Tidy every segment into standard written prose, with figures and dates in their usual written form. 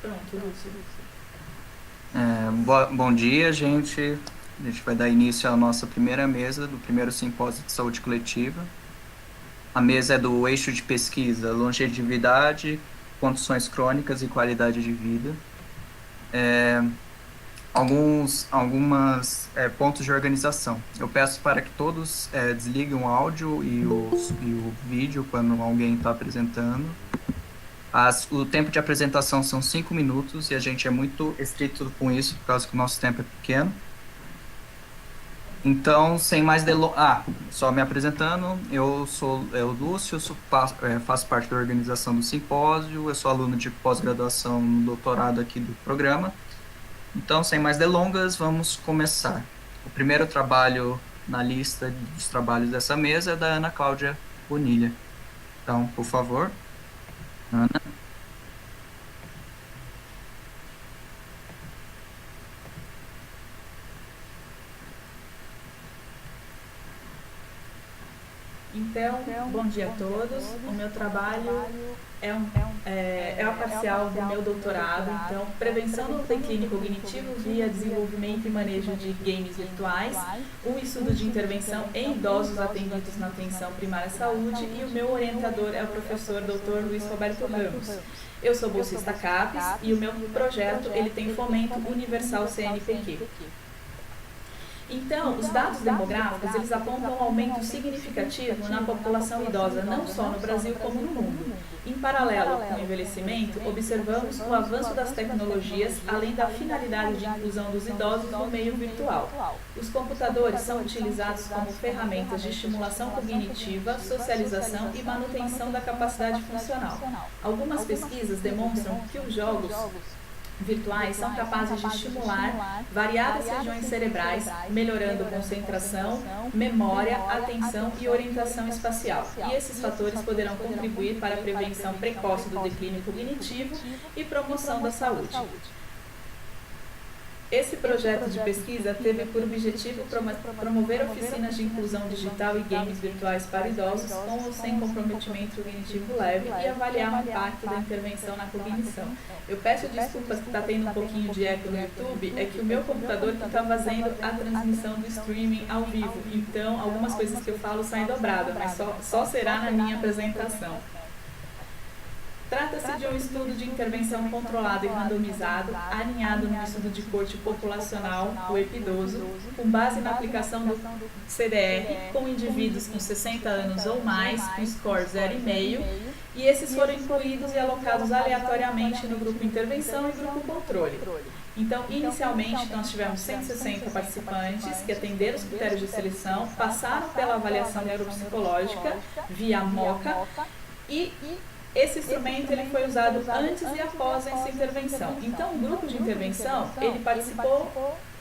Pronto, Lúcio. Bom dia, gente. A gente vai dar início à nossa primeira mesa do primeiro simpósio de saúde coletiva. A mesa é do eixo de pesquisa longevidade, condições crônicas e qualidade de vida. Algumas pontos de organização. Eu peço para que todos desliguem o áudio e o vídeo quando alguém está apresentando. O tempo de apresentação são 5 minutos e a gente é muito estrito com isso, por causa que o nosso tempo é pequeno. Então, sem mais delongas. Só me apresentando, eu sou o Lúcio, faço parte da organização do simpósio, eu sou aluno de pós-graduação no doutorado aqui do programa. Então, sem mais delongas, vamos começar. O primeiro trabalho na lista dos trabalhos dessa mesa é da Ana Cláudia Bonilha. Então, por favor, Ana. Então, bom dia a todos. O meu trabalho é a parcial do meu doutorado, então, prevenção do declínio cognitivo via desenvolvimento e manejo de games virtuais, um estudo de intervenção em idosos atendidos na atenção primária à saúde, e o meu orientador é o professor Dr. Luiz Roberto Ramos. Eu sou bolsista CAPES e o meu projeto ele tem fomento universal CNPq. Então, os dados demográficos, eles apontam um aumento significativo na população idosa, não só no Brasil como no mundo. Em paralelo com o envelhecimento, observamos o avanço das tecnologias, além da finalidade de inclusão dos idosos no meio virtual. Os computadores são utilizados como ferramentas de estimulação cognitiva, socialização e manutenção da capacidade funcional. Algumas pesquisas demonstram que os jogos virtuais são capazes de estimular variadas regiões cerebrais, melhorando concentração, memória, atenção e orientação espacial. E esses fatores poderão contribuir para a prevenção precoce do declínio cognitivo e promoção da saúde. Esse projeto de pesquisa teve por objetivo promover oficinas de inclusão digital e games virtuais para idosos com ou sem comprometimento cognitivo leve e avaliar o impacto da intervenção na cognição. Eu peço desculpas que está tendo um pouquinho de eco no YouTube, é que o meu computador que está fazendo a transmissão do streaming ao vivo, então algumas coisas que eu falo saem dobradas, mas só será na minha apresentação. Trata-se de um estudo de intervenção controlado e randomizado, alinhado no estudo de corte populacional, o EPIDOSO, com base na aplicação do CDR com indivíduos com 60 anos ou mais, com score 0,5, e esses foram incluídos e alocados aleatoriamente no grupo intervenção e grupo controle. Então, inicialmente, nós tivemos 160 participantes que atenderam os critérios de seleção, passaram pela avaliação neuropsicológica via MOCA e esse instrumento ele foi usado antes e após essa intervenção. Então, o grupo de intervenção, ele participou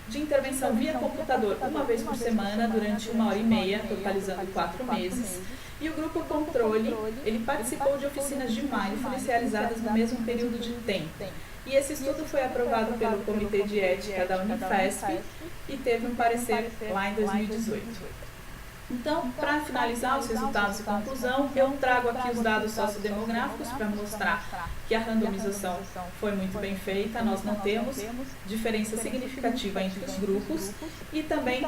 de intervenção via computador uma vez por semana durante 1h30, totalizando 4 meses. E o grupo controle, ele participou de oficinas de mindfulness realizadas no mesmo período de tempo. E esse estudo foi aprovado pelo Comitê de Ética da Unifesp e teve um parecer lá em 2018. Então, para finalizar os resultados e conclusão, eu trago aqui os dados sociodemográficos para mostrar que a randomização foi muito bem feita, nós não temos diferença significativa entre os grupos e também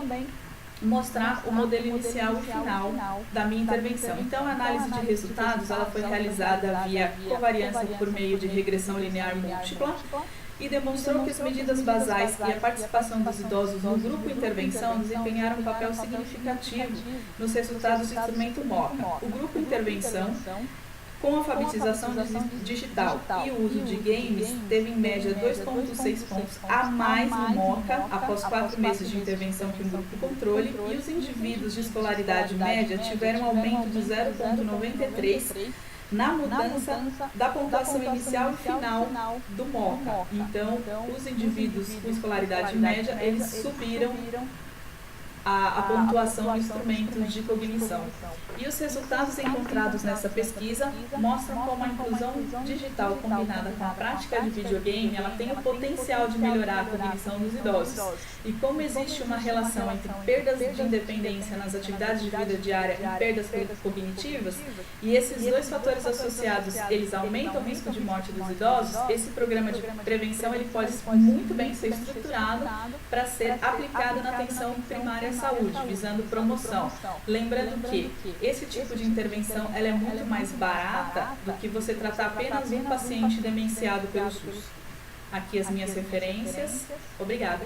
mostrar o modelo inicial e final da minha intervenção. Então, a análise de resultados ela foi realizada via covariância por meio de regressão linear múltipla e demonstrou que as medidas basais e a participação dos idosos no grupo intervenção desempenharam um papel significativo nos resultados do instrumento MOCA. O grupo intervenção, com alfabetização digital e o uso de games, teve em média 2,6 pontos a mais no MOCA após 4 meses de intervenção que o grupo controle, e os indivíduos de escolaridade média tiveram um aumento de 0,93 na mudança da pontuação inicial e final do MOCA. Então, os indivíduos com escolaridade média, eles subiram a pontuação de instrumentos de cognição. E os resultados encontrados nessa pesquisa mostram como a inclusão digital combinada com a prática de videogame, ela tem o potencial de melhorar a cognição dos idosos. E como existe uma relação entre perdas de independência nas atividades de vida diária e perdas cognitivas, e esses dois fatores associados, eles aumentam o risco de morte dos idosos, esse programa de prevenção ele pode muito bem ser estruturado para ser aplicado na atenção primária à saúde, visando promoção. Lembrando que esse tipo de intervenção ela é muito mais barata do que você tratar apenas um paciente demenciado pelo SUS. Aqui as minhas referências. Obrigada.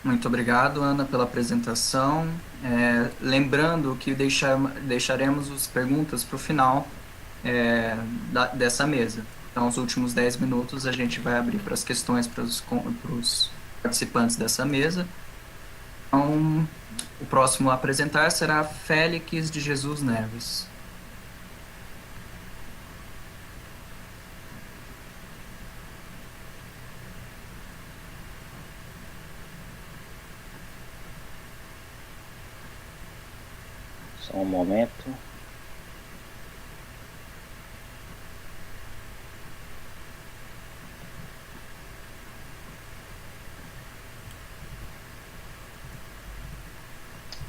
Muito obrigado, Ana, pela apresentação. Lembrando que deixaremos as perguntas para o final dessa mesa. Então, os últimos 10 minutos a gente vai abrir para as questões para os participantes dessa mesa. Então, o próximo a apresentar será Félix de Jesus Neves. Só um momento.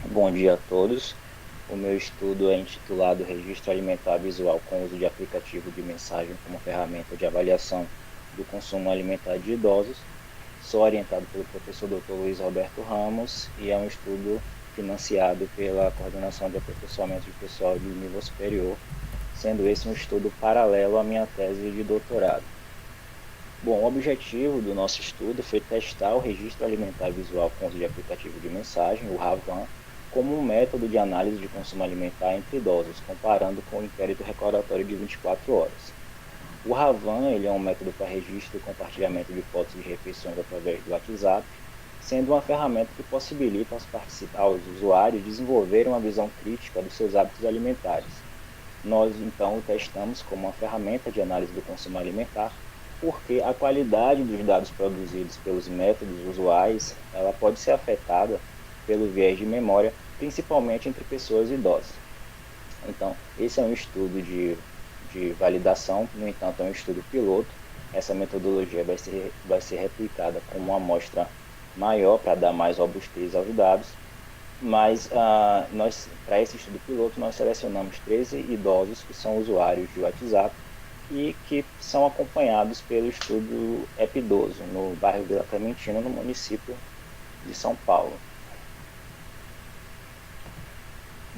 Bom dia a todos. O meu estudo é intitulado Registro Alimentar Visual com uso de aplicativo de mensagem como ferramenta de avaliação do consumo alimentar de idosos. Sou orientado pelo professor Dr. Luiz Roberto Ramos e é um estudo financiado pela Coordenação de Aperfeiçoamento de Pessoal de Nível Superior, sendo esse um estudo paralelo à minha tese de doutorado. Bom, o objetivo do nosso estudo foi testar o registro alimentar visual com uso de aplicativo de mensagem, o RAVAN, como um método de análise de consumo alimentar entre idosos, comparando com o inquérito recordatório de 24 horas. O RAVAN ele é um método para registro e compartilhamento de fotos de refeições através do WhatsApp, sendo uma ferramenta que possibilita aos usuários desenvolverem uma visão crítica dos seus hábitos alimentares. Nós, então, o testamos como uma ferramenta de análise do consumo alimentar, porque a qualidade dos dados produzidos pelos métodos usuais ela pode ser afetada pelo viés de memória, principalmente entre pessoas idosas. Então, esse é um estudo de validação, no entanto, é um estudo piloto. Essa metodologia vai ser replicada com uma amostra maior para dar mais robustez aos dados, mas para esse estudo piloto, nós selecionamos 13 idosos que são usuários de WhatsApp e que são acompanhados pelo estudo Epidoso, no bairro Vila Clementina, no município de São Paulo.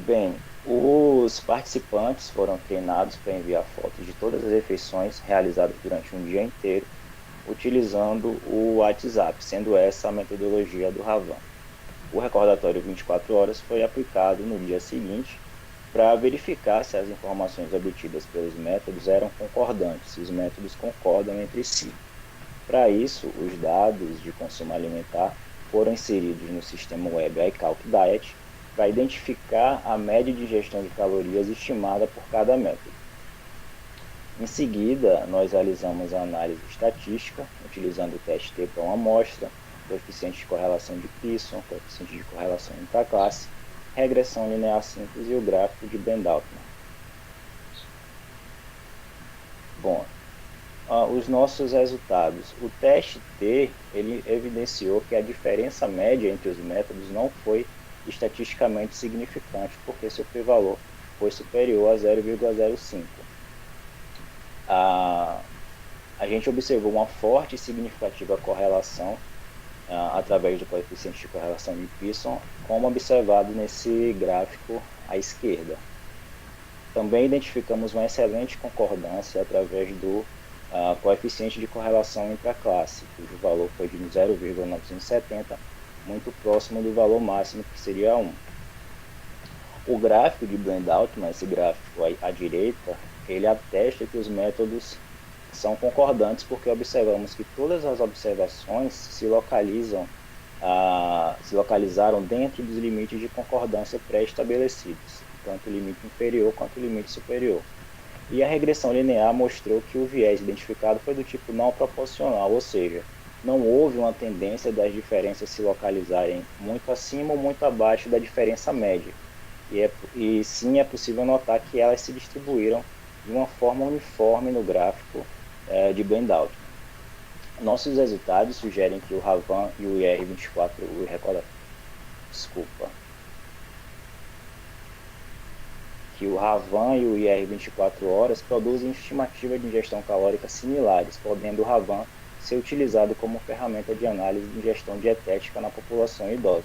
Bem, os participantes foram treinados para enviar fotos de todas as refeições realizadas durante um dia inteiro, utilizando o WhatsApp, sendo essa a metodologia do RAVAN. O recordatório 24 horas foi aplicado no dia seguinte para verificar se as informações obtidas pelos métodos eram concordantes, se os métodos concordam entre si. Para isso, os dados de consumo alimentar foram inseridos no sistema web iCalcDiet para identificar a média de ingestão de calorias estimada por cada método. Em seguida, nós realizamos a análise estatística, utilizando o teste T para uma amostra, coeficiente de correlação de Pearson, coeficiente de correlação intraclasse, regressão linear simples e o gráfico de Brand-Altman. Bom, os nossos resultados. O teste T ele evidenciou que a diferença média entre os métodos não foi estatisticamente significante, porque seu p-valor foi superior a 0,05. A gente observou uma forte e significativa correlação através do coeficiente de correlação de Pearson, como observado nesse gráfico à esquerda. Também identificamos uma excelente concordância através do coeficiente de correlação intraclasse, cujo valor foi de 0,970, muito próximo do valor máximo, que seria 1. O gráfico de Brand-Altman, esse gráfico à direita, ele atesta que os métodos são concordantes, porque observamos que todas as observações se localizaram dentro dos limites de concordância pré-estabelecidos, tanto o limite inferior quanto o limite superior. E a regressão linear mostrou que o viés identificado foi do tipo não proporcional, ou seja, não houve uma tendência das diferenças se localizarem muito acima ou muito abaixo da diferença média. E sim é possível notar que elas se distribuíram de uma forma uniforme no gráfico de Blendauer. Nossos resultados sugerem que o Ravan e o IR24, que o Ravan e o IR24 horas produzem estimativas de ingestão calórica similares, podendo o Ravan ser utilizado como ferramenta de análise de ingestão dietética na população idosa.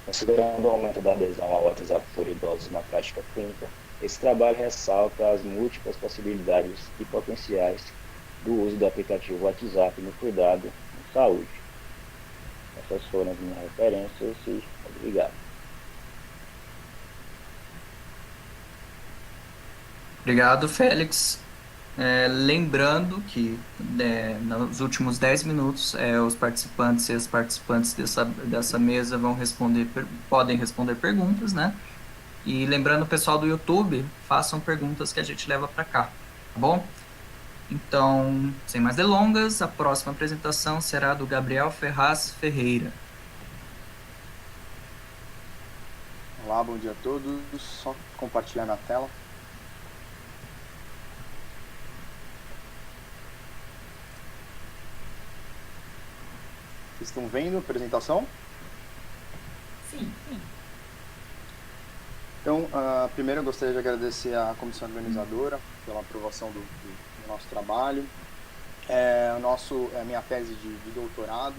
Considerando o aumento da adesão ao WhatsApp por idosos na prática clínica, esse trabalho ressalta as múltiplas possibilidades e potenciais do uso do aplicativo WhatsApp no cuidado em saúde. Essas foram as minhas referências e obrigado. Obrigado, Félix. Lembrando que nos últimos 10 minutos os participantes e as participantes dessa mesa podem responder perguntas, né? E lembrando o pessoal do YouTube, façam perguntas que a gente leva para cá, tá bom? Então, sem mais delongas, a próxima apresentação será do Gabriel Ferraz Ferreira. Olá, bom dia a todos. Só compartilhar na tela. Vocês estão vendo a apresentação? Sim. Então, primeiro eu gostaria de agradecer à comissão organizadora pela aprovação do nosso trabalho. A minha tese de doutorado,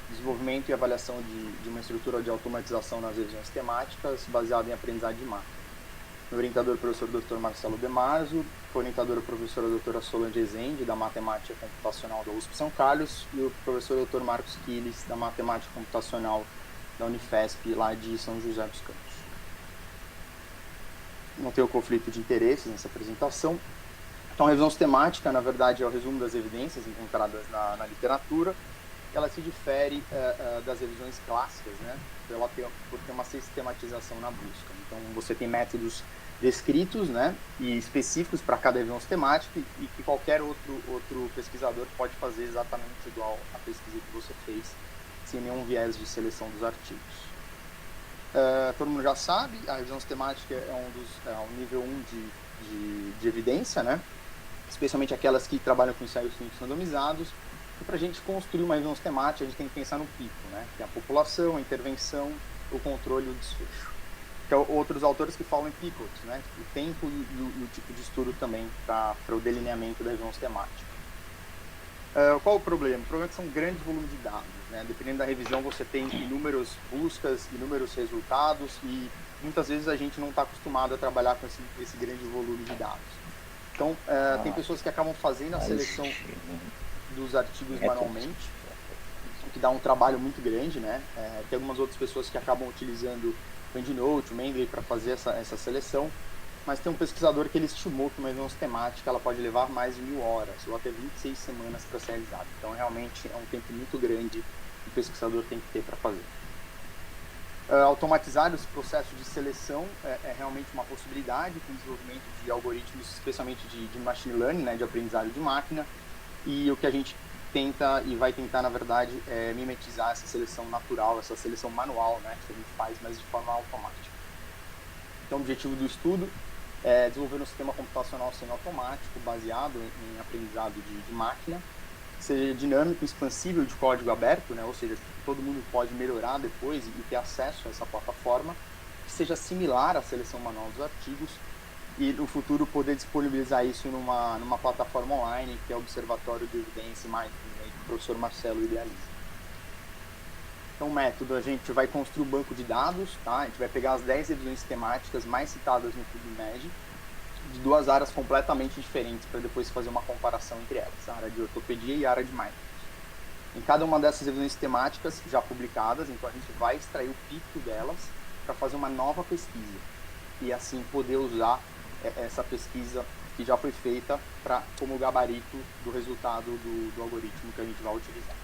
desenvolvimento e avaliação de uma estrutura de automatização nas revisões temáticas baseada em aprendizagem de máquina. Meu orientador, professor Dr. Marcelo Demaso, orientadora, professora doutora Solange Ezende, da Matemática Computacional da USP São Carlos, e o professor Dr. Marcos Quiles, da Matemática Computacional da Unifesp, lá de São José dos Campos. Não tenho conflito de interesses nessa apresentação. Então, a revisão sistemática, na verdade, é o resumo das evidências encontradas na literatura. Ela se difere das revisões clássicas, né, por ter uma sistematização na busca. Então, você tem métodos descritos, né, e específicos para cada revisão sistemática e que qualquer outro pesquisador pode fazer exatamente igual à pesquisa que você fez, sem nenhum viés de seleção dos artigos. Todo mundo já sabe, a revisão sistemática é um nível 1 de evidência, né, especialmente aquelas que trabalham com ensaios clínicos randomizados. E para a gente construir uma revisão sistemática, a gente tem que pensar no pico, né, que é a população, a intervenção, o controle e o desfecho. Que é outros autores que falam em picos, né, o tempo e o tipo de estudo também para o delineamento da revisão sistemática. Qual o problema? O problema é que são grandes volumes de dados, né? Dependendo da revisão, você tem inúmeras buscas, inúmeros resultados e muitas vezes a gente não está acostumado a trabalhar com esse grande volume de dados. Então, tem pessoas que acabam fazendo a seleção dos artigos manualmente, o que dá um trabalho muito grande, né? Tem algumas outras pessoas que acabam utilizando o EndNote, o Mendeley para fazer essa seleção, mas tem um pesquisador que ele estimou que uma revisão sistemática ela pode levar mais de 1000 horas ou até 26 semanas para ser realizada. Então, realmente é um tempo muito grande que o pesquisador tem que ter para fazer. Automatizar esse processo de seleção é realmente uma possibilidade com o desenvolvimento de algoritmos, especialmente de machine learning, né, de aprendizagem de máquina, e o que a gente tenta e vai tentar, na verdade, é mimetizar essa seleção natural, essa seleção manual, né, que a gente faz, mas de forma automática. Então, o objetivo do estudo é desenvolver um sistema computacional semiautomático baseado em aprendizado de máquina, que seja dinâmico, expansível, de código aberto, né, ou seja, todo mundo pode melhorar depois e ter acesso a essa plataforma, que seja similar à seleção manual dos artigos e no futuro poder disponibilizar isso numa plataforma online, que é o Observatório de Evidência e Mindfulness, que o professor Marcelo idealiza. Então, o método, a gente vai construir um banco de dados, tá? A gente vai pegar as 10 revisões temáticas mais citadas no PubMed, de duas áreas completamente diferentes, para depois fazer uma comparação entre elas, a área de ortopedia e a área de mindfulness. Em cada uma dessas revisões temáticas já publicadas, então a gente vai extrair o pico delas para fazer uma nova pesquisa e assim poder usar essa pesquisa que já foi feita como gabarito do resultado do algoritmo que a gente vai utilizar.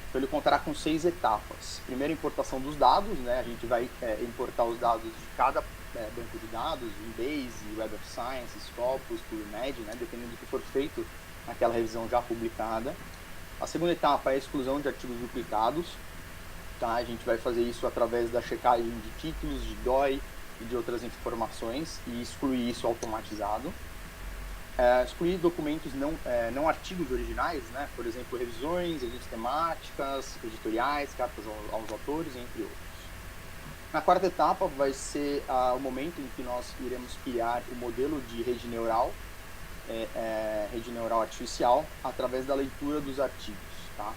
Então ele contará com 6 etapas. Primeiro, a importação dos dados, né? A gente vai importar os dados de cada banco de dados, Embase, Web of Science, Scopus, PubMed, né? Dependendo do que for feito naquela revisão já publicada. A segunda etapa é a exclusão de artigos duplicados. Tá? A gente vai fazer isso através da checagem de títulos, de DOI e de outras informações e excluir isso automatizado. Excluir documentos não artigos originais, né? Por exemplo, revisões temáticas, editoriais, cartas aos autores, entre outros. Na quarta etapa vai ser o momento em que nós iremos criar o modelo de rede neural artificial, através da leitura dos artigos. Tá?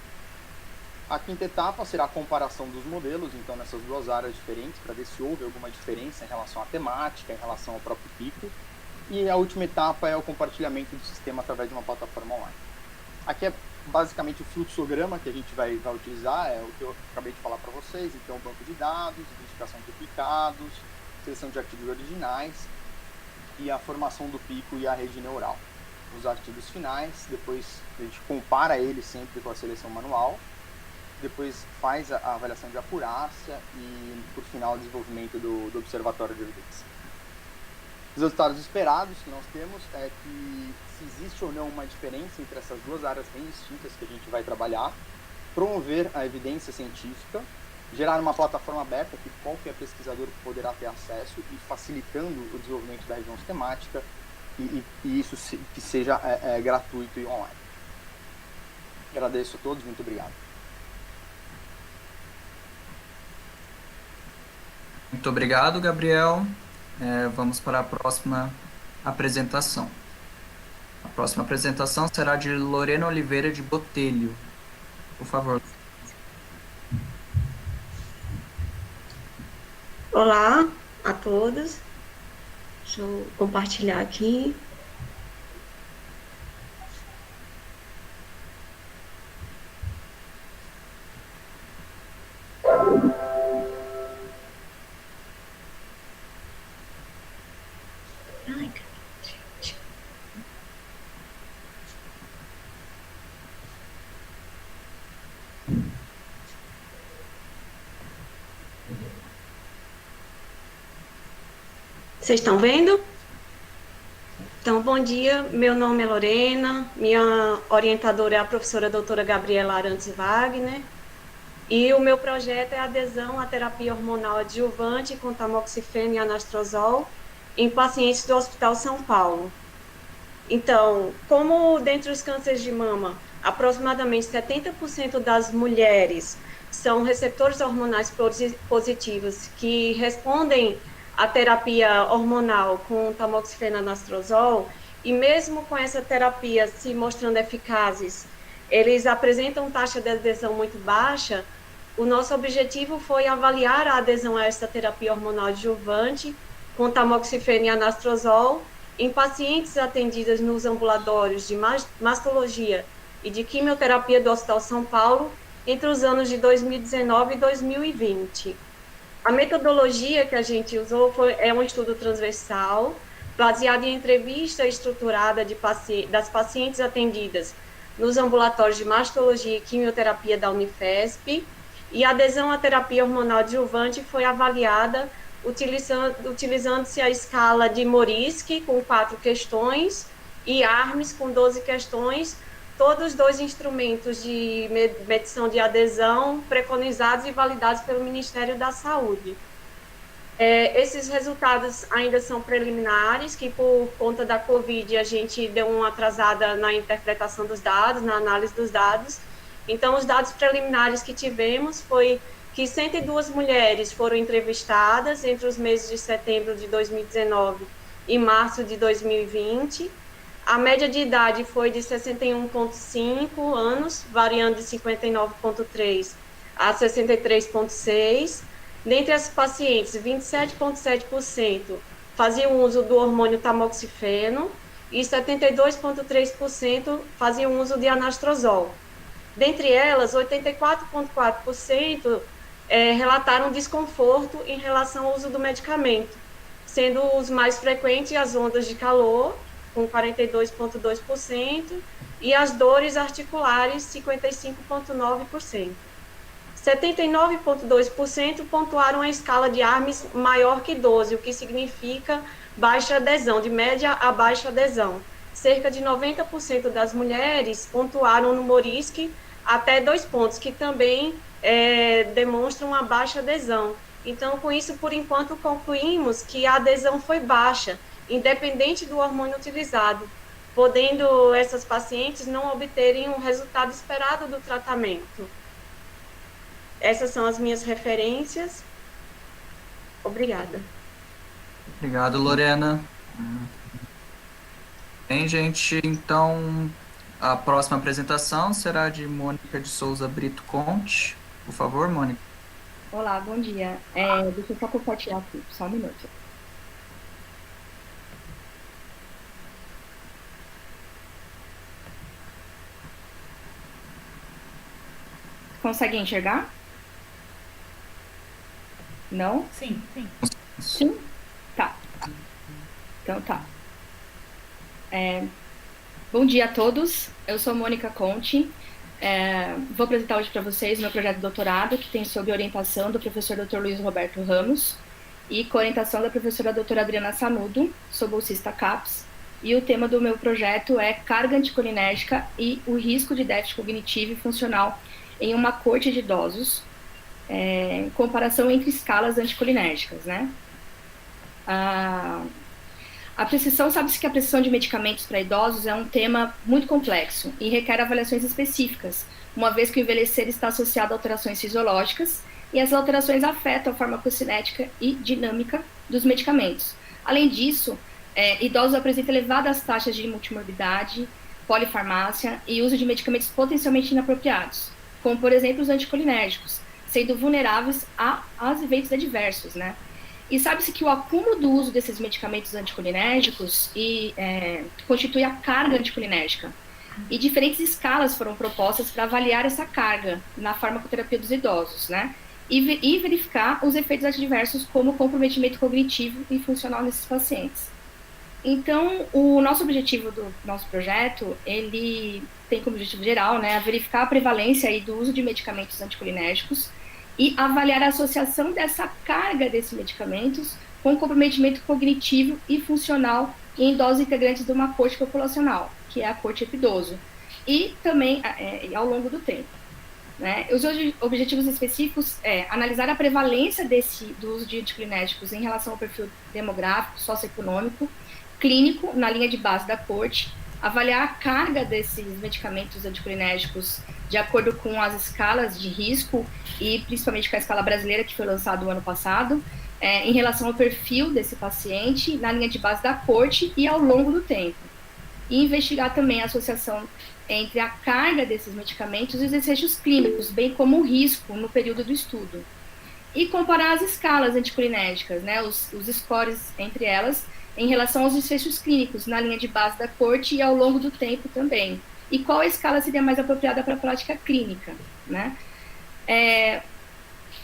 A quinta etapa será a comparação dos modelos, então nessas duas áreas diferentes, para ver se houve alguma diferença em relação à temática, em relação ao próprio pico. E a última etapa é o compartilhamento do sistema através de uma plataforma online. Aqui é basicamente o fluxograma que a gente vai utilizar, é o que eu acabei de falar para vocês. Então, banco de dados, identificação de duplicados, seleção de artigos originais e a formação do pico e a rede neural. Os artigos finais, depois a gente compara eles sempre com a seleção manual, depois faz a avaliação de acurácia e, por final, o desenvolvimento do observatório de evidência. Os resultados esperados que nós temos é que se existe ou não uma diferença entre essas duas áreas bem distintas que a gente vai trabalhar, promover a evidência científica, gerar uma plataforma aberta que qualquer pesquisador poderá ter acesso e facilitando o desenvolvimento da revisão sistemática e isso que seja gratuito e online. Agradeço a todos, muito obrigado. Muito obrigado, Gabriel. Vamos para a próxima apresentação. A próxima apresentação será de Lorena Oliveira de Botelho. Por favor. Olá a todos. Deixa eu compartilhar aqui. Ai, gente. Vocês estão vendo? Então, bom dia, meu nome é Lorena, minha orientadora é a professora doutora Gabriela Arantes Wagner, e o meu projeto é a adesão à terapia hormonal adjuvante com tamoxifeno e anastrozol em pacientes do Hospital São Paulo. Então, como dentre os cânceres de mama, aproximadamente 70% das mulheres são receptores hormonais positivos que respondem a terapia hormonal com tamoxifeno e anastrozol, e mesmo com essa terapia se mostrando eficazes, eles apresentam taxa de adesão muito baixa. O nosso objetivo foi avaliar a adesão a essa terapia hormonal adjuvante com tamoxifeno e anastrozol em pacientes atendidas nos ambulatórios de mastologia e de quimioterapia do Hospital São Paulo entre os anos de 2019 e 2020. A metodologia que a gente usou é um estudo transversal, baseado em entrevista estruturada das pacientes atendidas nos ambulatórios de mastologia e quimioterapia da Unifesp, e a adesão à terapia hormonal adjuvante foi avaliada utilizando-se a escala de Morisky, com 4 questões, e ARMS, com 12 questões, todos dois instrumentos de medição de adesão preconizados e validados pelo Ministério da Saúde. Esses resultados ainda são preliminares, que por conta da Covid a gente deu uma atrasada na interpretação dos dados, na análise dos dados. Então, os dados preliminares que tivemos foi que 102 mulheres foram entrevistadas entre os meses de setembro de 2019 e março de 2020. A média de idade foi de 61,5 anos, variando de 59,3 a 63,6. Dentre as pacientes, 27,7% faziam uso do hormônio tamoxifeno e 72,3% faziam uso de anastrozol. Dentre elas, 84,4% relataram desconforto em relação ao uso do medicamento, sendo os mais frequentes as ondas de calor, com 42,2%, e as dores articulares, 55,9%. 79,2% pontuaram a escala de ARMS maior que 12, o que significa baixa adesão, de média a baixa adesão. Cerca de 90% das mulheres pontuaram no Morisky até 2 pontos, que também demonstram uma baixa adesão. Então, com isso, por enquanto, concluímos que a adesão foi baixa, independente do hormônio utilizado, podendo essas pacientes não obterem o resultado esperado do tratamento. Essas são as minhas referências. Obrigada. Obrigado, Lorena. Bem, gente, então a próxima apresentação será de Mônica de Souza Brito Conte. Por favor, Mônica. Olá, bom dia. Deixa eu só compartilhar aqui, só um minuto. Consegue enxergar? Não? Sim, sim. Sim? Tá. Então tá. Bom dia a todos. Eu sou Mônica Conte. Vou apresentar hoje para vocês meu projeto de doutorado, que tem sob orientação do professor Dr. Luiz Roberto Ramos e com orientação da professora doutora Adriana Sanudo, sou bolsista CAPES, e o tema do meu projeto é carga anticolinérgica e o risco de déficit cognitivo e funcional em uma corte de idosos, em comparação entre escalas anticolinérgicas, né? A prescrição, sabe-se que a prescrição de medicamentos para idosos é um tema muito complexo e requer avaliações específicas, uma vez que o envelhecer está associado a alterações fisiológicas e essas alterações afetam a farmacocinética e dinâmica dos medicamentos. Além disso, idosos apresentam elevadas taxas de multimorbidade, polifarmácia e uso de medicamentos potencialmente inapropriados, como, por exemplo, os anticolinérgicos, sendo vulneráveis a eventos adversos, né? E sabe-se que o acúmulo do uso desses medicamentos anticolinérgicos constitui a carga anticolinérgica. E diferentes escalas foram propostas para avaliar essa carga na farmacoterapia dos idosos, né? E verificar os efeitos adversos como comprometimento cognitivo e funcional nesses pacientes. Então, o nosso objetivo do nosso projeto, ele tem como objetivo geral, né, verificar a prevalência aí do uso de medicamentos anticolinérgicos e avaliar a associação dessa carga desses medicamentos com comprometimento cognitivo e funcional em idosos integrantes de uma corte populacional, que é a corte epidoso, e também ao longo do tempo, né? Os objetivos específicos analisar a prevalência do uso de anticolinérgicos em relação ao perfil demográfico, socioeconômico, clínico, na linha de base da corte, avaliar a carga desses medicamentos anticolinérgicos de acordo com as escalas de risco e principalmente com a escala brasileira que foi lançada no ano passado, em relação ao perfil desse paciente na linha de base da corte e ao longo do tempo. E investigar também a associação entre a carga desses medicamentos e os desfechos clínicos, bem como o risco no período do estudo. E comparar as escalas anticolinérgicas, né, os scores entre elas, em relação aos desfechos clínicos na linha de base da corte e ao longo do tempo também. E qual a escala seria mais apropriada para a prática clínica, né?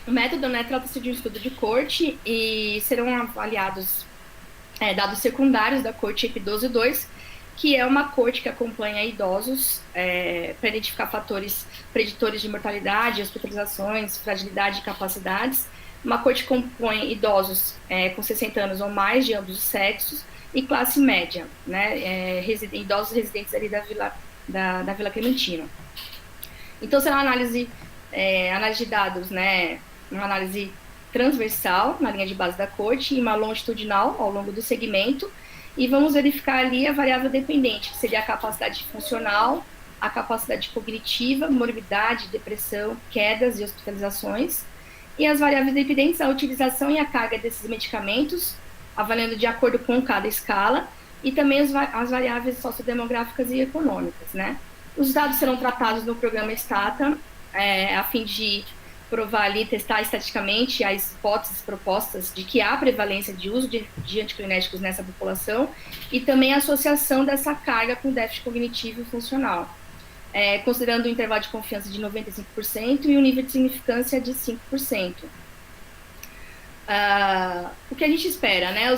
O método, né, trata-se de um estudo de corte e serão avaliados dados secundários da corte EPIDOSO 2, que é uma corte que acompanha idosos para identificar fatores preditores de mortalidade, hospitalizações, fragilidade e capacidades. Uma corte que compõe idosos com 60 anos ou mais, de ambos os sexos, e classe média, né, idosos residentes ali da Vila Clementina. Então, será uma análise de dados, né, uma análise transversal na linha de base da corte e uma longitudinal ao longo do segmento, e vamos verificar ali a variável dependente, que seria a capacidade funcional, a capacidade cognitiva, morbidade, depressão, quedas e hospitalizações, e as variáveis dependentes, a utilização e a carga desses medicamentos, avaliando de acordo com cada escala, e também as variáveis sociodemográficas e econômicas, né? Os dados serão tratados no programa STATA, a fim de provar ali, testar estatisticamente as hipóteses propostas de que há prevalência de uso de anticolinérgicos nessa população, e também a associação dessa carga com déficit cognitivo e funcional. Considerando o intervalo de confiança de 95% e o nível de significância de 5%. O que a gente espera, né,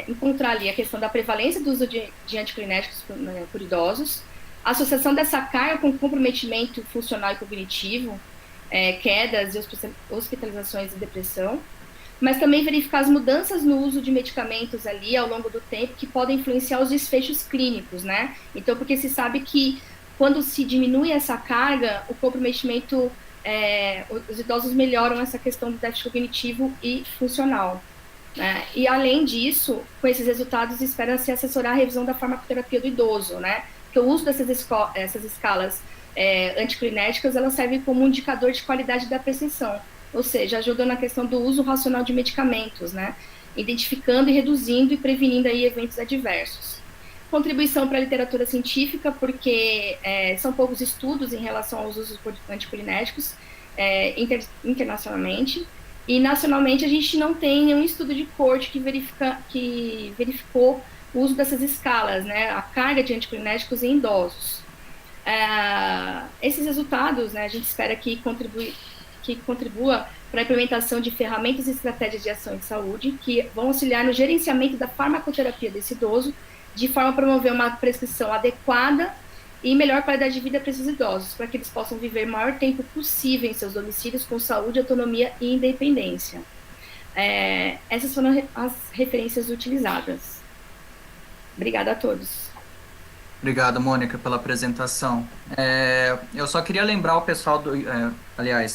encontrar ali a questão da prevalência do uso de anticolinérgicos por idosos, a associação dessa carga com comprometimento funcional e cognitivo, quedas e hospitalizações e depressão, mas também verificar as mudanças no uso de medicamentos ali ao longo do tempo que podem influenciar os desfechos clínicos, né? Então, porque se sabe que quando se diminui essa carga, o comprometimento, os idosos melhoram essa questão do déficit cognitivo e funcional. Né? E, além disso, com esses resultados, espera-se assessorar a revisão da farmacoterapia do idoso, né? Porque o uso dessas escalas anticolinéticas, elas servem como indicador de qualidade da prescrição, ou seja, ajudam na questão do uso racional de medicamentos, né? Identificando e reduzindo e prevenindo aí eventos adversos. Contribuição para a literatura científica, porque são poucos estudos em relação aos usos anticolinéticos internacionalmente, e nacionalmente a gente não tem nenhum estudo de corte que verificou o uso dessas escalas, né, a carga de anticolinéticos em idosos. Esses resultados, né, a gente espera que contribua para a implementação de ferramentas e estratégias de ação de saúde que vão auxiliar no gerenciamento da farmacoterapia desse idoso, de forma a promover uma prescrição adequada e melhor qualidade de vida para esses idosos, para que eles possam viver o maior tempo possível em seus domicílios com saúde, autonomia e independência. Essas foram as referências utilizadas. Obrigada a todos. Obrigado, Mônica, pela apresentação. Eu só queria lembrar o pessoal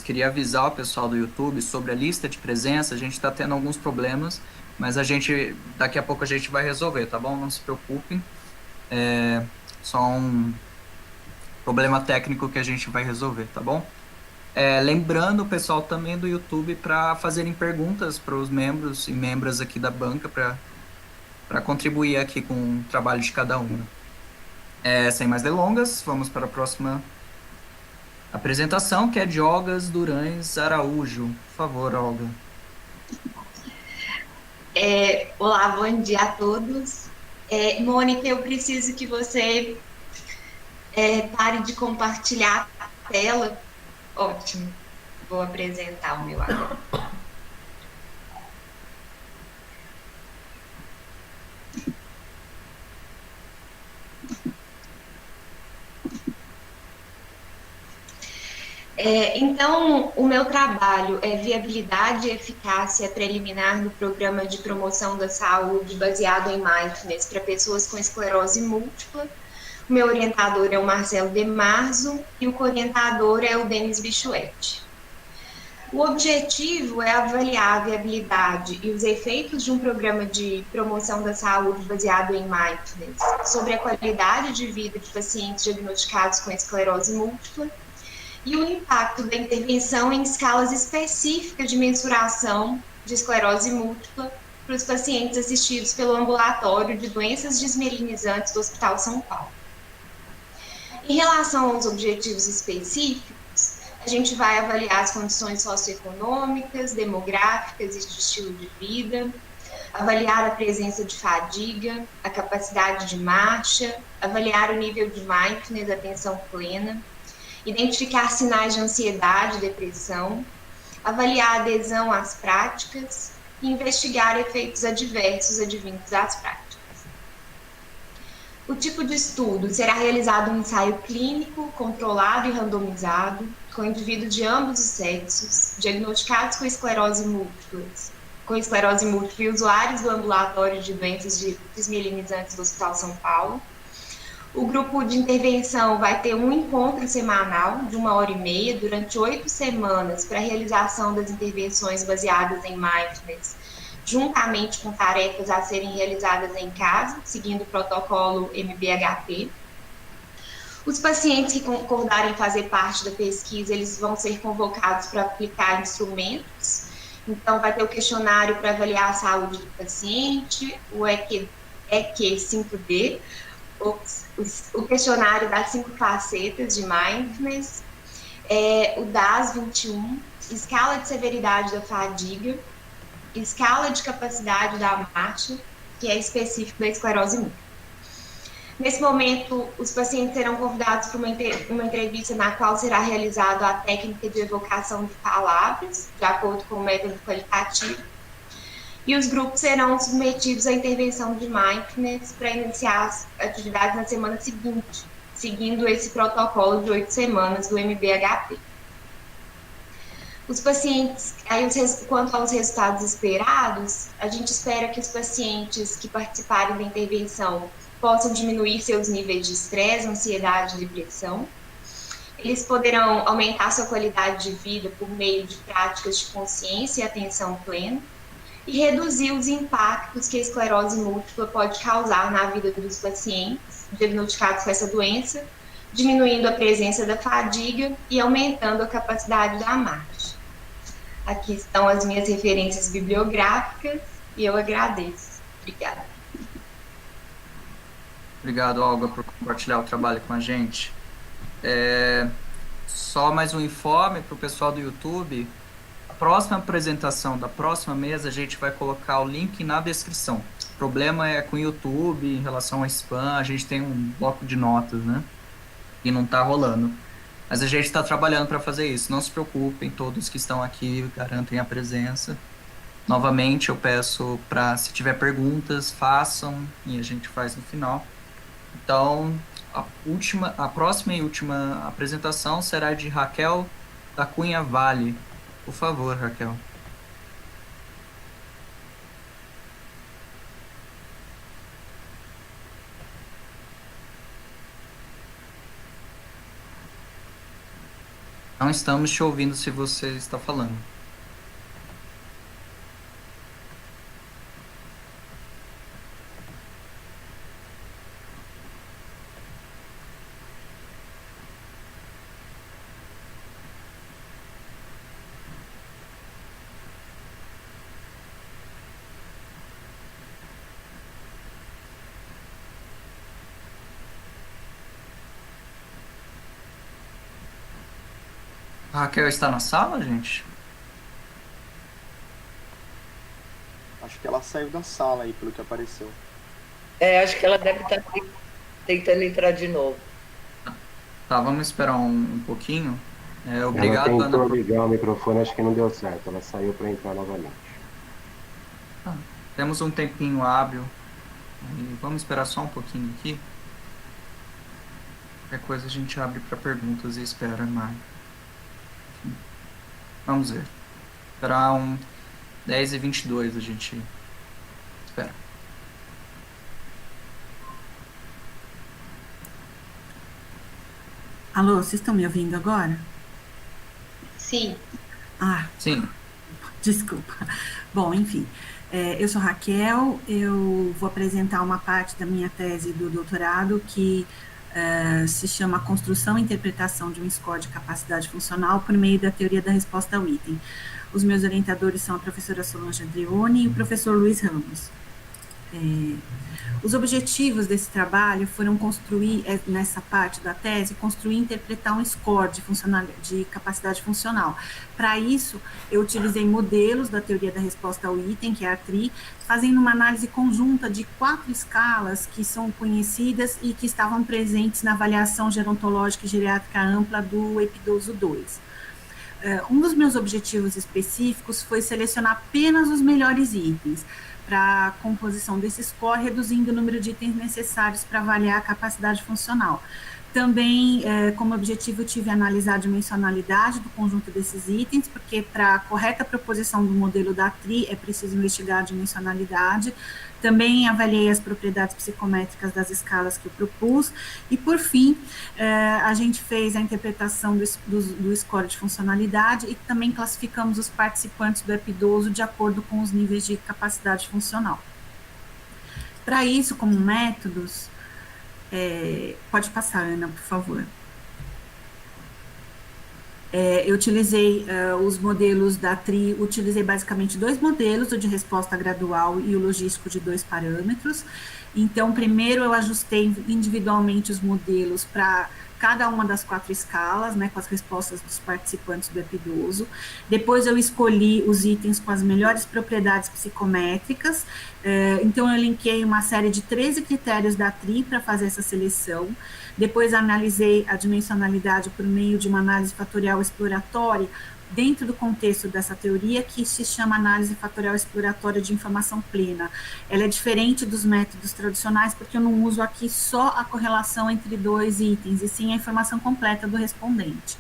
queria avisar o pessoal do YouTube sobre a lista de presença. A gente está tendo alguns problemas, mas daqui a pouco a gente vai resolver, tá bom? Não se preocupem. Só um problema técnico que a gente vai resolver, tá bom? Lembrando o pessoal também do YouTube para fazerem perguntas para os membros e membras aqui da banca para contribuir aqui com o trabalho de cada um. Sem mais delongas, vamos para a próxima apresentação, que é de Olga Durães Araújo. Por favor, Olga. Olá, bom dia a todos. Mônica, eu preciso que você pare de compartilhar a tela. Ótimo, vou apresentar o meu agora. Então, o meu trabalho é viabilidade e eficácia preliminar do programa de promoção da saúde baseado em mindfulness para pessoas com esclerose múltipla. O meu orientador é o Marcelo De Marzo e o coorientador é o Denis Bichuete. O objetivo é avaliar a viabilidade e os efeitos de um programa de promoção da saúde baseado em mindfulness sobre a qualidade de vida de pacientes diagnosticados com esclerose múltipla e o impacto da intervenção em escalas específicas de mensuração de esclerose múltipla para os pacientes assistidos pelo ambulatório de doenças desmielinizantes do Hospital São Paulo. Em relação aos objetivos específicos, a gente vai avaliar as condições socioeconômicas, demográficas e de estilo de vida, avaliar a presença de fadiga, a capacidade de marcha, avaliar o nível de mindfulness, atenção plena, identificar sinais de ansiedade e depressão, avaliar a adesão às práticas e investigar efeitos adversos advindos das práticas. O tipo de estudo será realizado um ensaio clínico, controlado e randomizado, com indivíduos de ambos os sexos, diagnosticados com esclerose múltipla e usuários do ambulatório de doenças desmielinizantes do Hospital São Paulo. O grupo de intervenção vai ter um encontro semanal de 1h30 durante 8 semanas para a realização das intervenções baseadas em mindfulness, juntamente com tarefas a serem realizadas em casa, seguindo o protocolo MBHP. Os pacientes que concordarem fazer parte da pesquisa, eles vão ser convocados para aplicar instrumentos. Então, vai ter o questionário para avaliar a saúde do paciente, o EQ5D, o questionário das 5 facetas de mindfulness, o DAS-21, escala de severidade da fadiga, escala de capacidade da marcha, que é específico da esclerose múltipla. Nesse momento, os pacientes serão convidados para uma entrevista na qual será realizada a técnica de evocação de palavras, de acordo com o método qualitativo, e os grupos serão submetidos à intervenção de mindfulness para iniciar as atividades na semana seguinte, seguindo esse protocolo de 8 semanas do MBHP. Os pacientes, quanto aos resultados esperados, a gente espera que os pacientes que participarem da intervenção possam diminuir seus níveis de estresse, ansiedade e depressão. Eles poderão aumentar sua qualidade de vida por meio de práticas de consciência e atenção plena e reduzir os impactos que a esclerose múltipla pode causar na vida dos pacientes diagnosticados com essa doença, diminuindo a presença da fadiga e aumentando a capacidade da marcha. Aqui estão as minhas referências bibliográficas e eu agradeço. Obrigada. Obrigado, Olga, por compartilhar o trabalho com a gente. Só mais um informe para o pessoal do YouTube. A próxima apresentação da próxima mesa, a gente vai colocar o link na descrição. O problema é com o YouTube, em relação ao spam, a gente tem um bloco de notas, né? E não está rolando. Mas a gente está trabalhando para fazer isso. Não se preocupem, todos que estão aqui garantem a presença. Novamente, eu peço para, se tiver perguntas, façam e a gente faz no final. Então, a próxima e última apresentação será de Raquel da Cunha Vale. Por favor, Raquel. Não estamos te ouvindo se você está falando. A Raquel está na sala, gente? Acho que ela saiu da sala aí, pelo que apareceu. Acho que ela deve estar tentando entrar de novo. Tá, vamos esperar um pouquinho. Obrigado, ela tentou Ana. ligar o microfone, acho que não deu certo. Ela saiu para entrar novamente. Temos um tempinho hábil. E vamos esperar só um pouquinho aqui. Qualquer coisa a gente abre para perguntas e espera mais. Vamos ver. Esperar 10h22 a gente espera. Alô, vocês estão me ouvindo agora? Sim. Sim. Desculpa. Bom, enfim, eu sou Raquel, eu vou apresentar uma parte da minha tese do doutorado que se chama Construção e Interpretação de um Score de Capacidade Funcional por meio da teoria da resposta ao item. Os meus orientadores são a professora Solange Andreoni e o professor Luiz Ramos. Os objetivos desse trabalho foram construir, nessa parte da tese, construir e interpretar um score de capacidade funcional. Para isso, eu utilizei modelos da teoria da resposta ao item, que é a TRI, fazendo uma análise conjunta de 4 escalas que são conhecidas e que estavam presentes na avaliação gerontológica e geriátrica ampla do EPIDOSO 2. Um dos meus objetivos específicos foi selecionar apenas os melhores itens para a composição desse score, reduzindo o número de itens necessários para avaliar a capacidade funcional. Também, como objetivo, eu tive a analisar a dimensionalidade do conjunto desses itens, porque para a correta proposição do modelo da TRI é preciso investigar a dimensionalidade. Também avaliei as propriedades psicométricas das escalas que eu propus. E, por fim, a gente fez a interpretação do score de funcionalidade e também classificamos os participantes do EPIDOSO de acordo com os níveis de capacidade funcional. Para isso, como métodos, pode passar, Ana, por favor. Eu utilizei os modelos da TRI, utilizei basicamente 2 modelos, o de resposta gradual e o logístico de 2 parâmetros. Então, primeiro eu ajustei individualmente os modelos para cada uma das 4 escalas, né, com as respostas dos participantes do EPIDOSO. Depois eu escolhi os itens com as melhores propriedades psicométricas. Então, eu linkei uma série de 13 critérios da TRI para fazer essa seleção. Depois analisei a dimensionalidade por meio de uma análise fatorial exploratória, dentro do contexto dessa teoria, que se chama análise fatorial exploratória de informação plena. Ela é diferente dos métodos tradicionais, porque eu não uso aqui só a correlação entre 2 itens, e sim a informação completa do respondente.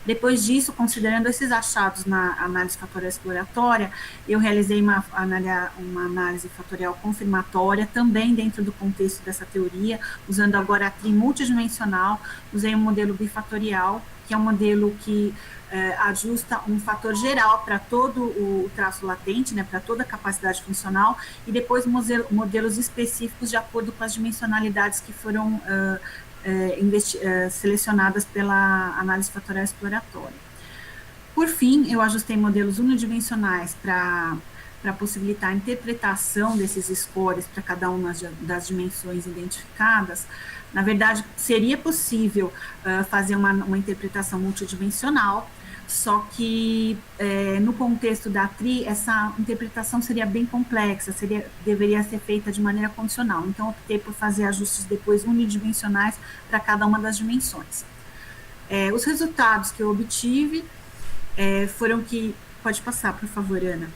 Depois disso, considerando esses achados na análise fatorial exploratória, eu realizei uma análise fatorial confirmatória, também dentro do contexto dessa teoria, usando agora a TRI multidimensional, usei um modelo bifatorial, que é um modelo que ajusta um fator geral para todo o traço latente, né, para toda a capacidade funcional, e depois modelos específicos de acordo com as dimensionalidades que foram selecionadas pela análise fatorial exploratória. Por fim, eu ajustei modelos unidimensionais para possibilitar a interpretação desses scores para cada uma das dimensões identificadas. Na verdade, seria possível fazer uma interpretação multidimensional, só que no contexto da TRI, essa interpretação seria bem complexa, deveria ser feita de maneira condicional. Então, optei por fazer ajustes depois unidimensionais para cada uma das dimensões. Os resultados que eu obtive foram que... Pode passar, por favor, Ana.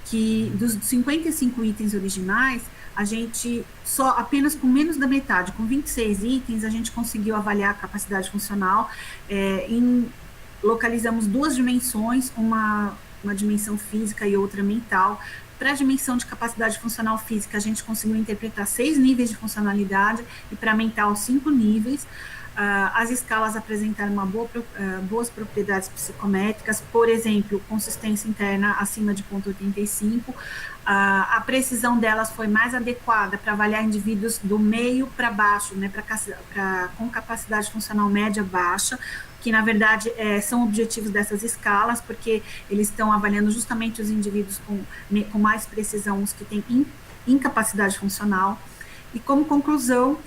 Que dos 55 itens originais, a gente apenas com menos da metade, com 26 itens, a gente conseguiu avaliar a capacidade funcional. Localizamos duas dimensões, uma dimensão física e outra mental. Para a dimensão de capacidade funcional física, a gente conseguiu interpretar 6 níveis de funcionalidade e para mental 5 níveis. As escalas apresentaram boas propriedades psicométricas, por exemplo, consistência interna acima de 0,85. A precisão delas foi mais adequada para avaliar indivíduos do meio para baixo, né, com capacidade funcional média baixa, que na verdade são objetivos dessas escalas, porque eles estão avaliando justamente os indivíduos com mais precisão, os que têm incapacidade funcional. E como conclusão,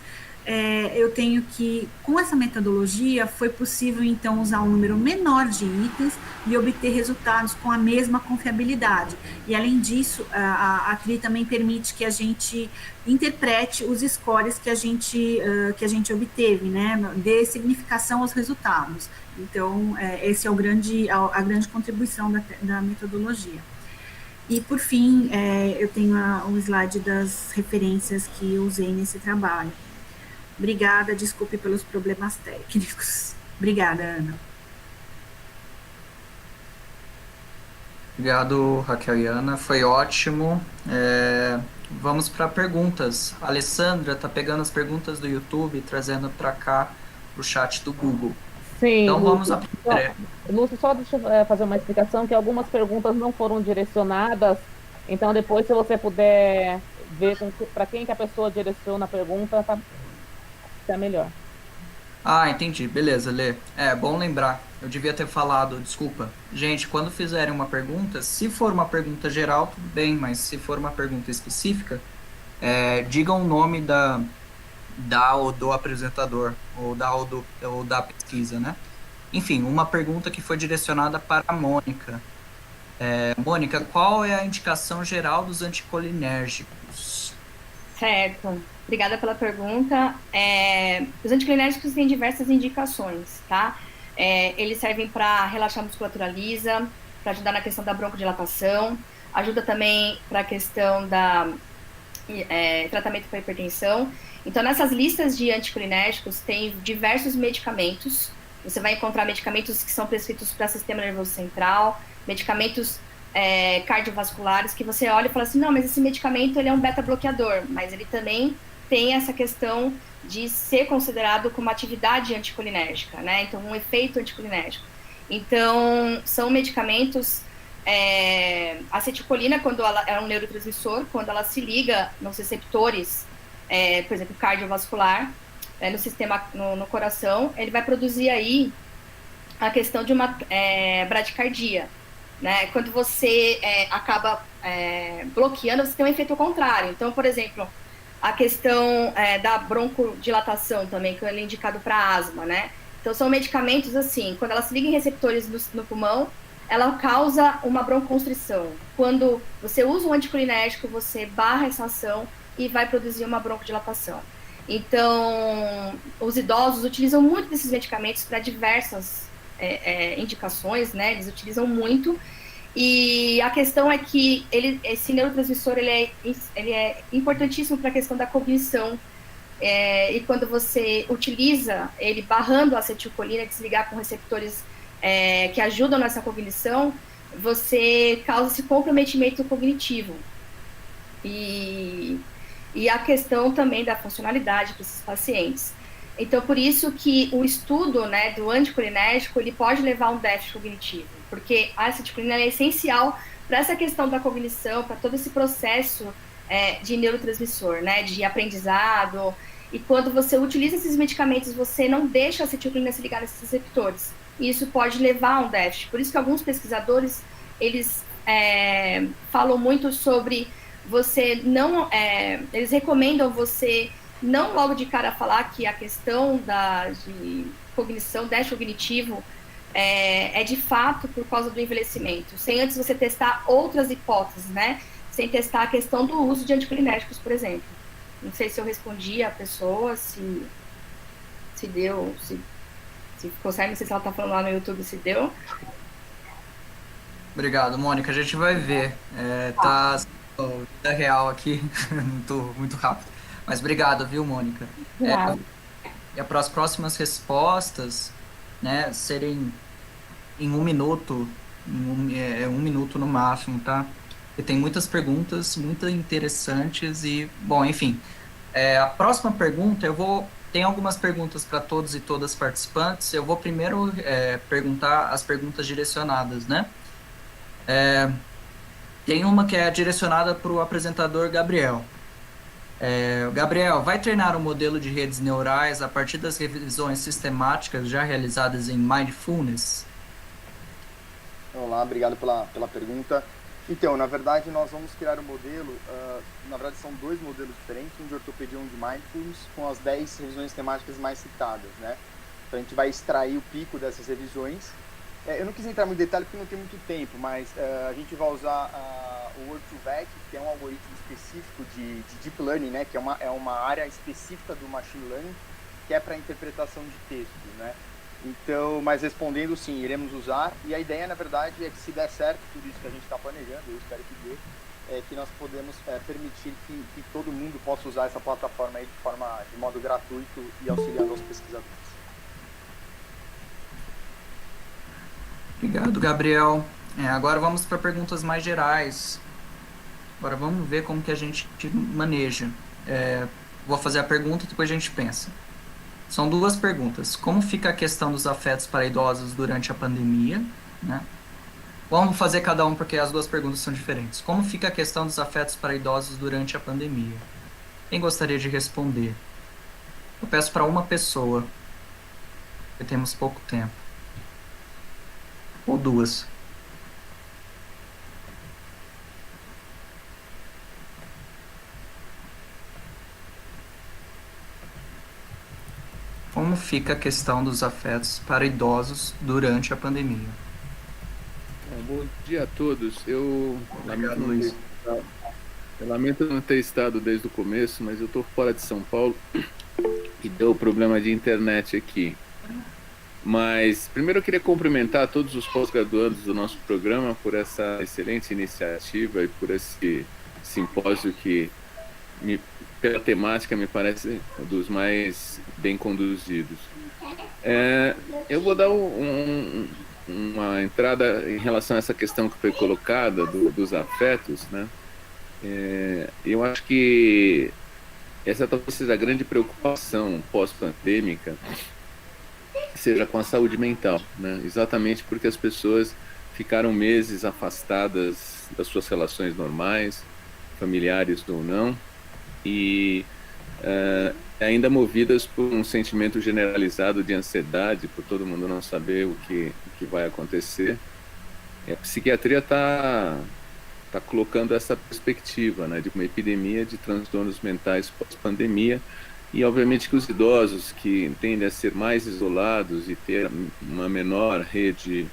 eu tenho que, com essa metodologia, foi possível, então, usar um número menor de itens e obter resultados com a mesma confiabilidade. E, além disso, a TRI também permite que a gente interprete os scores que a gente obteve, né? Dê significação aos resultados. Então, essa é a grande contribuição da metodologia. E, por fim, eu tenho um slide das referências que eu usei nesse trabalho. Obrigada, desculpe pelos problemas técnicos. Obrigada, Ana. Obrigado, Raquel e Ana, foi ótimo. Vamos para perguntas. A Alessandra está pegando as perguntas do YouTube e trazendo para cá o chat do Google. Sim, então Lúcio, vamos à primeira. Lúcio, só deixa eu fazer uma explicação, que algumas perguntas não foram direcionadas, então depois, se você puder ver para quem que a pessoa direciona a pergunta, tá melhor. Entendi. Beleza, Lê. Bom lembrar. Eu devia ter falado, desculpa. Gente, quando fizerem uma pergunta, se for uma pergunta geral, tudo bem, mas se for uma pergunta específica, digam o nome ou do apresentador, ou da pesquisa, né? Enfim, uma pergunta que foi direcionada para a Mônica. Mônica, qual é a indicação geral dos anticolinérgicos? Certo. Obrigada pela pergunta. Os anticolinérgicos têm diversas indicações, tá? Eles servem para relaxar a musculatura lisa, para ajudar na questão da broncodilatação, ajuda também para a questão da tratamento para hipertensão. Então, nessas listas de anticolinérgicos, tem diversos medicamentos. Você vai encontrar medicamentos que são prescritos para sistema nervoso central, medicamentos cardiovasculares, que você olha e fala assim, não, mas esse medicamento ele é um beta-bloqueador, mas ele também tem essa questão de ser considerado como atividade anticolinérgica, né? Então, um efeito anticolinérgico. Então, são medicamentos... a acetilcolina, quando ela é um neurotransmissor, quando ela se liga nos receptores, por exemplo, cardiovascular, no sistema, no coração, ele vai produzir aí a questão de uma bradicardia, né? Quando você acaba bloqueando, você tem um efeito contrário. Então, por exemplo, a questão da broncodilatação também, que é indicado para asma, né? Então, são medicamentos assim, quando ela se liga em receptores no pulmão, ela causa uma broncoconstrição. Quando você usa um anticolinérgico, você barra essa ação e vai produzir uma broncodilatação. Então, os idosos utilizam muito desses medicamentos para diversas indicações, né? Eles utilizam muito. E a questão é que esse neurotransmissor ele é importantíssimo para a questão da cognição. E quando você utiliza ele barrando a acetilcolina, de se ligar com receptores que ajudam nessa cognição, você causa esse comprometimento cognitivo. E a questão também da funcionalidade para esses pacientes. Então, por isso que o estudo, né, do anticolinérgico, ele pode levar a um déficit cognitivo, porque a acetilcolina é essencial para essa questão da cognição, para todo esse processo de neurotransmissor, né, de aprendizado. E quando você utiliza esses medicamentos, você não deixa a acetilcolina se ligar nesses receptores. E isso pode levar a um déficit. Por isso que alguns pesquisadores, eles falam muito sobre você não... eles recomendam você não logo de cara falar que a questão de cognição, déficit cognitivo, é de fato por causa do envelhecimento, sem antes você testar outras hipóteses, né? Sem testar a questão do uso de anticolinérgicos, por exemplo. Não sei se eu respondi a pessoa, se deu, se consegue, não sei se ela está falando lá no YouTube, se deu. Obrigado, Mônica. A gente vai ver. Tá vida real aqui, muito rápido. Mas obrigado, viu, Mônica? E as próximas respostas, né, serem em 1 minuto, 1 minuto no máximo, tá? Porque tem muitas perguntas, muito interessantes e, bom, enfim. A próxima pergunta, tem algumas perguntas para todos e todas participantes. Eu vou primeiro perguntar as perguntas direcionadas, né? Tem uma que é direcionada para o apresentador Gabriel. Gabriel, vai treinar o modelo de redes neurais a partir das revisões sistemáticas já realizadas em Mindfulness? Olá, obrigado pela pergunta. Então, na verdade, nós vamos criar um modelo, na verdade são 2 modelos diferentes, um de ortopedia e um de Mindfulness, com as 10 revisões temáticas mais citadas, né? Então a gente vai extrair o pico dessas revisões. Eu não quis entrar muito em detalhe porque não tem muito tempo, mas a gente vai usar o Word2Vec, que é um algoritmo específico de Deep Learning, né, que é uma área específica do Machine Learning, que é para interpretação de textos, né. Então, mas respondendo, sim, iremos usar, e a ideia, na verdade, é que se der certo tudo isso que a gente está planejando, eu espero que dê, que nós podemos permitir que todo mundo possa usar essa plataforma aí de modo gratuito e auxiliando aos pesquisadores. Obrigado, Gabriel. Agora vamos para perguntas mais gerais. Agora vamos ver como que a gente maneja. Vou fazer a pergunta e depois a gente pensa. São 2 perguntas. Como fica a questão dos afetos para idosos durante a pandemia? Né? Vamos fazer cada um porque as 2 perguntas são diferentes. Como fica a questão dos afetos para idosos durante a pandemia? Quem gostaria de responder? Eu peço para uma pessoa, porque temos pouco tempo. Ou 2. Como fica a questão dos afetos para idosos durante a pandemia? Bom dia a todos. Eu lamento não ter estado desde o começo, mas eu estou fora de São Paulo e deu problema de internet aqui. Mas primeiro eu queria cumprimentar todos os pós-graduandos do nosso programa por essa excelente iniciativa e por esse simpósio que, pela temática, me parece dos mais bem conduzidos. Eu vou dar uma entrada em relação a essa questão que foi colocada dos afetos, né? Eu acho que essa talvez seja a grande preocupação pós-pandêmica, seja com a saúde mental, né? Exatamente porque as pessoas ficaram meses afastadas das suas relações normais, familiares ou não, e ainda movidas por um sentimento generalizado de ansiedade, por todo mundo não saber o que vai acontecer. A psiquiatria está colocando essa perspectiva, né, de uma epidemia de transtornos mentais pós-pandemia, e obviamente que os idosos que tendem a ser mais isolados e ter uma menor rede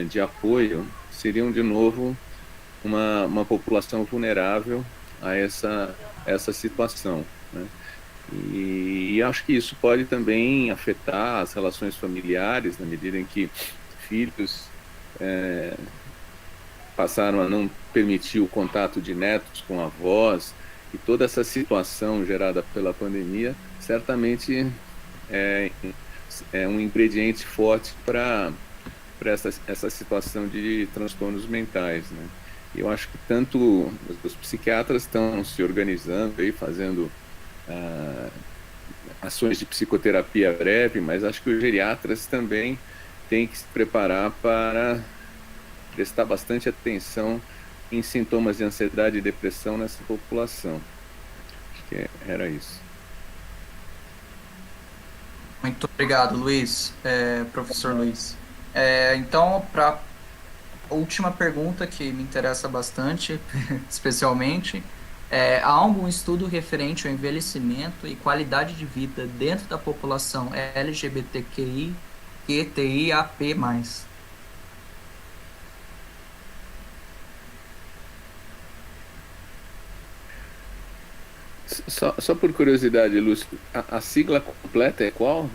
de apoio seriam de novo uma população vulnerável a essa situação, né? E acho que isso pode também afetar as relações familiares, na medida em que filhos passaram a não permitir o contato de netos com avós, e toda essa situação gerada pela pandemia certamente é um ingrediente forte para para essa situação de transtornos mentais, né? Eu acho que tanto os psiquiatras estão se organizando aí, fazendo ações de psicoterapia breve, mas acho que os geriatras também têm que se preparar para prestar bastante atenção em sintomas de ansiedade e depressão nessa população. Acho que era isso. Muito obrigado, Luiz, professor Luiz. Então, para a última pergunta que me interessa bastante, especialmente, há algum estudo referente ao envelhecimento e qualidade de vida dentro da população LGBTQI, QTIAP+. Só por curiosidade, Lúcio, a sigla completa é qual?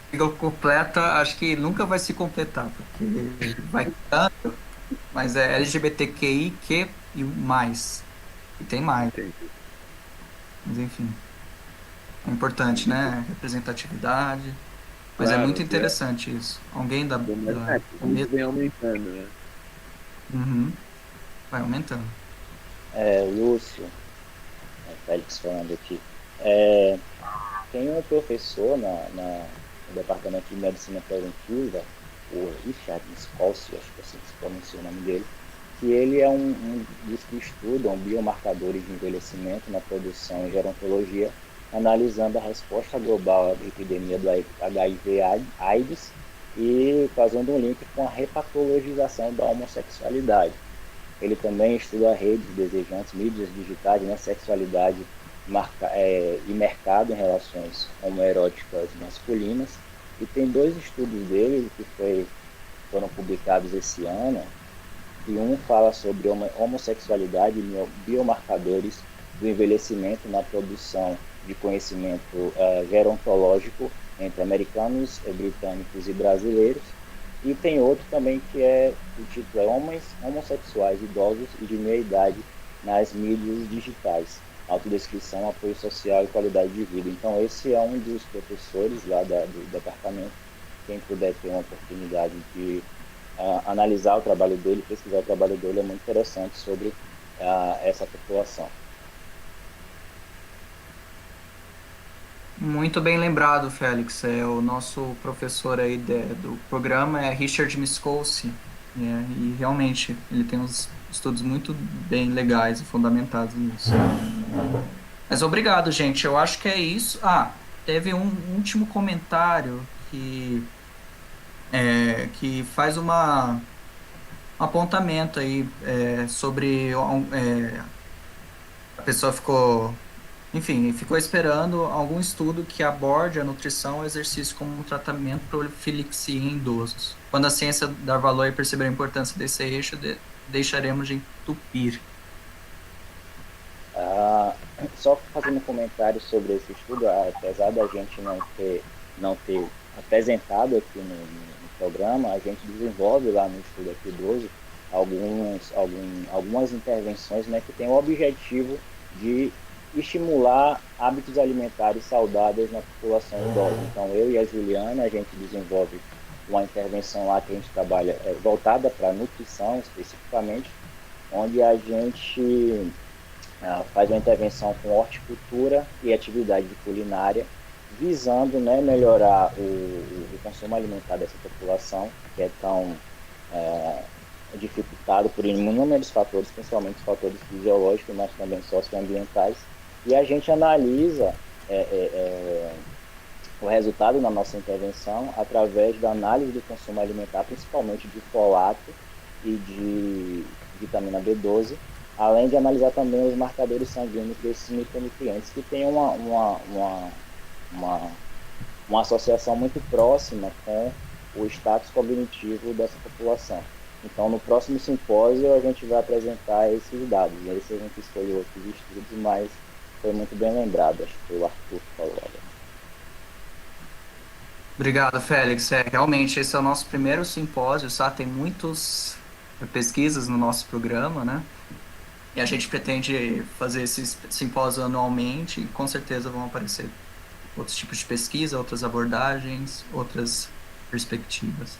A sigla completa acho que nunca vai se completar, porque vai tanto, mas é LGBTQI, e mais. E tem mais. Mas enfim. É importante, né? Representatividade. Mas Claro, é muito interessante isso. Alguém da vem aumentando, né? Uhum. Vai aumentando. Lúcio, Félix falando aqui. Tem um professor no departamento de medicina preventiva, o Richard Miskolci, acho que assim se pronuncia o nome dele, que ele é um dos que estudam biomarcadores de envelhecimento na produção em gerontologia, analisando a resposta global à epidemia do HIV/AIDS e fazendo um link com a repatologização da homossexualidade. Ele também estuda redes desejantes, mídias digitais, né, sexualidade e mercado em relações homoeróticas masculinas. E tem 2 estudos dele que foram publicados esse ano, e um fala sobre homossexualidade e biomarcadores do envelhecimento na produção de conhecimento gerontológico entre americanos, britânicos e brasileiros. E tem outro também que o título é Homens Homossexuais Idosos e de Meia Idade nas Mídias Digitais, Autodescrição, Apoio Social e Qualidade de Vida. Então esse é um dos professores lá do departamento. Quem puder ter uma oportunidade de analisar o trabalho dele, pesquisar o trabalho dele, é muito interessante sobre essa população. Muito bem lembrado, Félix. O nosso professor aí do programa é Richard Miskolci, e realmente ele tem uns estudos muito bem legais e fundamentados nisso. Mas obrigado, gente. Eu acho que é isso. Teve um último comentário que faz um apontamento aí sobre a pessoa ficou esperando algum estudo que aborde a nutrição e o exercício como um tratamento para profilaxia em idosos. Quando a ciência dar valor e perceber a importância desse eixo, deixaremos de entupir. Só fazendo um comentário sobre esse estudo, apesar da gente não ter apresentado aqui no programa, a gente desenvolve lá no Estudo Aqui Idoso algumas intervenções, né, que têm o objetivo de estimular hábitos alimentares saudáveis na população idosa. Então, eu e a Juliana, a gente desenvolve uma intervenção lá que a gente trabalha voltada para a nutrição especificamente, onde a gente faz uma intervenção com horticultura e atividade de culinária, visando, né, melhorar o consumo alimentar dessa população, que é tão dificultado por inúmeros fatores, principalmente fatores fisiológicos, mas também socioambientais. E a gente analisa o resultado na nossa intervenção através da análise do consumo alimentar, principalmente de folato e de vitamina B12, além de analisar também os marcadores sanguíneos desses micronutrientes, que tem uma associação muito próxima com o status cognitivo dessa população. Então, no próximo simpósio, a gente vai apresentar esses dados. E aí, a gente escolheu outros estudos, mas foi muito bem lembrado. Acho que foi o Arthur que falou agora. Obrigado, Félix. Realmente, esse é o nosso primeiro simpósio, sabe? Tem muitas pesquisas no nosso programa, né? E a gente pretende fazer esses simpósios anualmente, e com certeza vão aparecer outros tipos de pesquisa, outras abordagens, outras perspectivas.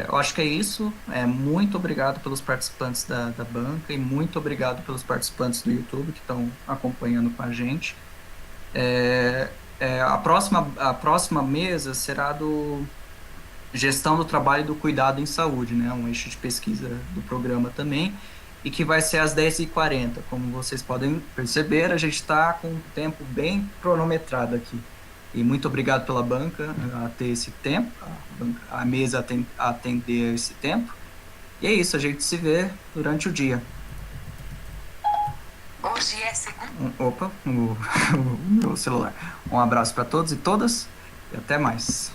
Eu acho que é isso. Muito obrigado pelos participantes da banca e muito obrigado pelos participantes do YouTube que estão acompanhando com a gente. A próxima mesa será do Gestão do Trabalho e do Cuidado em Saúde, né? Um eixo de pesquisa do programa também, e que vai ser às 10h40. Como vocês podem perceber, a gente está com um tempo bem cronometrado aqui. E muito obrigado pela banca a ter esse tempo, a mesa atender esse tempo. E é isso, a gente se vê durante o dia. Hoje é segunda. Opa, o meu celular. Um abraço para todos e todas e até mais.